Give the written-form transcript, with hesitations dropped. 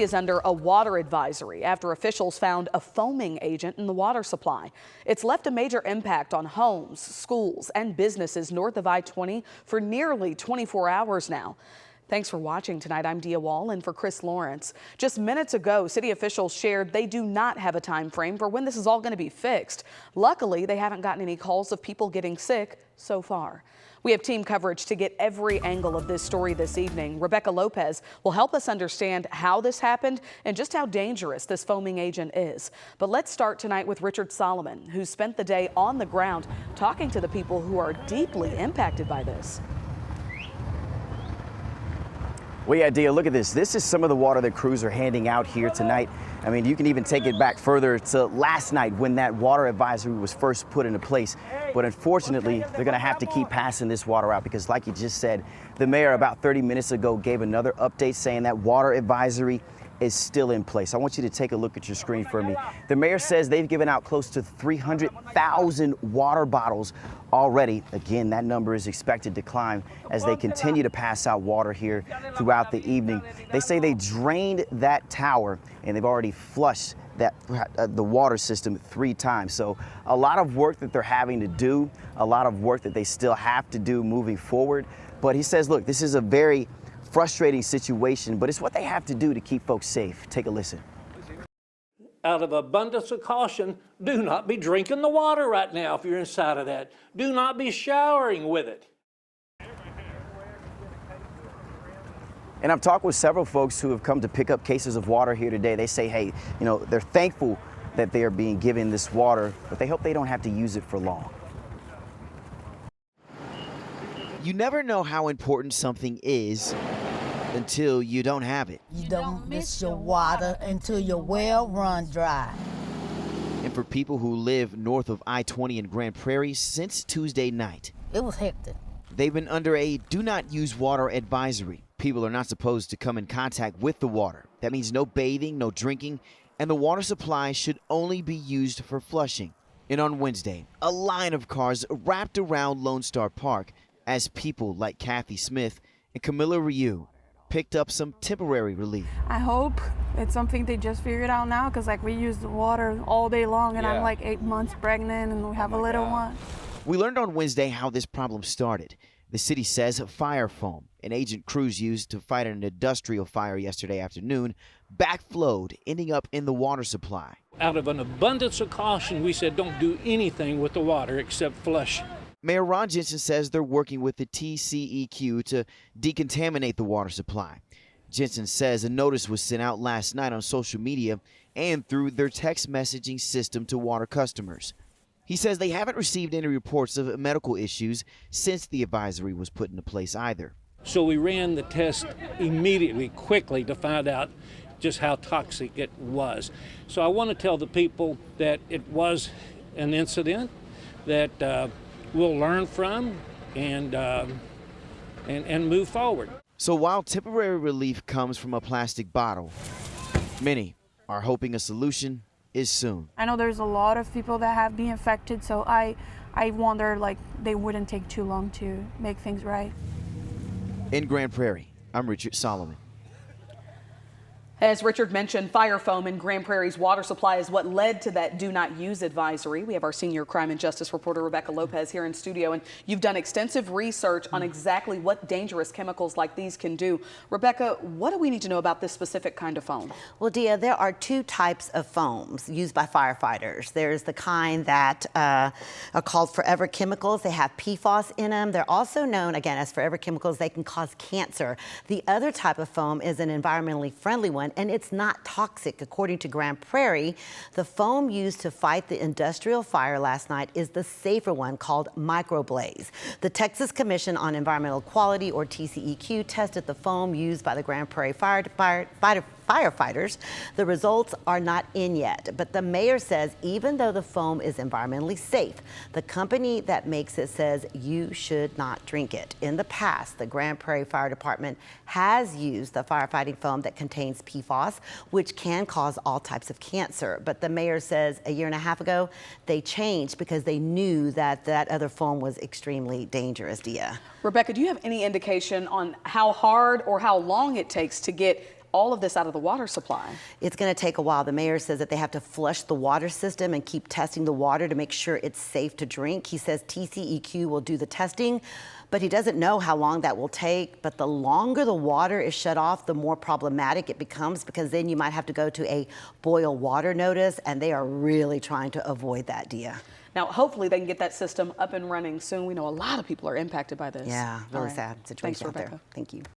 Is under a water advisory after officials found a foaming agent in the water supply. It's left a major impact on homes, schools, and businesses north of I-20 for nearly 24 hours now. Thanks for watching tonight. I'm Dia Wall in for Chris Lawrence. Just minutes ago, city officials shared they do not have a time frame for when this is all going to be fixed. Luckily, they haven't gotten any calls of people getting sick so far. We have team coverage to get every angle of this story this evening. Rebecca Lopez will help us understand how this happened and just how dangerous this foaming agent is. But let's start tonight with Richard Solomon, who spent the day on the ground talking to the people who are deeply impacted by this. Well, yeah, Dia, look at this. This is some of the water that crews are handing out here tonight. I mean, you can even take it back further to last night when that water advisory was first put into place. But unfortunately, they're going to have to keep passing this water out because, like you just said, the mayor about 30 minutes ago gave another update saying that water advisory is still in place. I want you to take a look at your screen for me. The mayor says they've given out close to 300,000 water bottles already. Again, that number is expected to climb as they continue to pass out water here throughout the evening. They say they drained that tower and they've already flushed the water system 3 times. So a lot of work that they're having to do, a lot of work that they still have to do moving forward. But he says, look, this is a very frustrating situation, but it's what they have to do to keep folks safe. Take a listen. Out of abundance of caution, do not be drinking the water right now if you're inside of that. Do not be showering with it. And I've talked with several folks who have come to pick up cases of water here today. They say, hey, you know, they're thankful that they are being given this water, but they hope they don't have to use it for long. You never know how important something is until you don't have it. You don't miss your water until your well run dry. And for people who live north of I-20 in Grand Prairie since Tuesday night, it was hectic. They've been under a do not use water advisory. People are not supposed to come in contact with the water. That means no bathing, no drinking, and the water supply should only be used for flushing. And on Wednesday, a line of cars wrapped around Lone Star Park as people like Kathy Smith and Camilla Ryu picked up some temporary relief. I hope it's something they just figured out now, because like we use the water all day long and I'm like 8 months pregnant and we have a little one. We learned on Wednesday how this problem started. The city says fire foam, an agent crews used to fight an industrial fire yesterday afternoon, backflowed, ending up in the water supply. Out of an abundance of caution, we said don't do anything with the water except flush. Mayor Ron Jensen says they're working with the TCEQ to decontaminate the water supply. Jensen says a notice was sent out last night on social media and through their text messaging system to water customers. He says they haven't received any reports of medical issues since the advisory was put into place either. So we ran the test immediately, quickly, to find out just how toxic it was. So I want to tell the people that it was an incident that we'll learn from and move forward. So while temporary relief comes from a plastic bottle, many are hoping a solution is soon. I know there's a lot of people that have been affected, so I wonder like they wouldn't take too long to make things right. In Grand Prairie, I'm Richard Solomon. As Richard mentioned, fire foam in Grand Prairie's water supply is what led to that do not use advisory. We have our senior crime and justice reporter Rebecca Lopez here in studio, and you've done extensive research on exactly what dangerous chemicals like these can do. Rebecca, what do we need to know about this specific kind of foam? Well, Dia, there are 2 types of foams used by firefighters. There's the kind that are called forever chemicals. They have PFAS in them. They're also known, again, as forever chemicals. They can cause cancer. The other type of foam is an environmentally friendly one, and it's not toxic. According to Grand Prairie, the foam used to fight the industrial fire last night is the safer one, called microblaze. The Texas Commission on Environmental Quality, or TCEQ, tested the foam used by the Grand Prairie firefighters. The results are not in yet, but the mayor says even though the foam is environmentally safe, the company that makes it says you should not drink it. In the past, the Grand Prairie Fire Department has used the firefighting foam that contains PFAS, which can cause all types of cancer. But the mayor says a year and a half ago, they changed because they knew that that other foam was extremely dangerous, Dia. Rebecca, do you have any indication on how hard or how long it takes to get all of this out of the water supply? It's going to take a while. The mayor says that they have to flush the water system and keep testing the water to make sure it's safe to drink. He says TCEQ will do the testing, but he doesn't know how long that will take. But the longer the water is shut off, the more problematic it becomes, because then you might have to go to a boil water notice, and they are really trying to avoid that, Dia. Now, hopefully they can get that system up and running soon. We know a lot of people are impacted by this. Yeah, really All right. sad situation Thanks, out there. Rebecca. Thank you.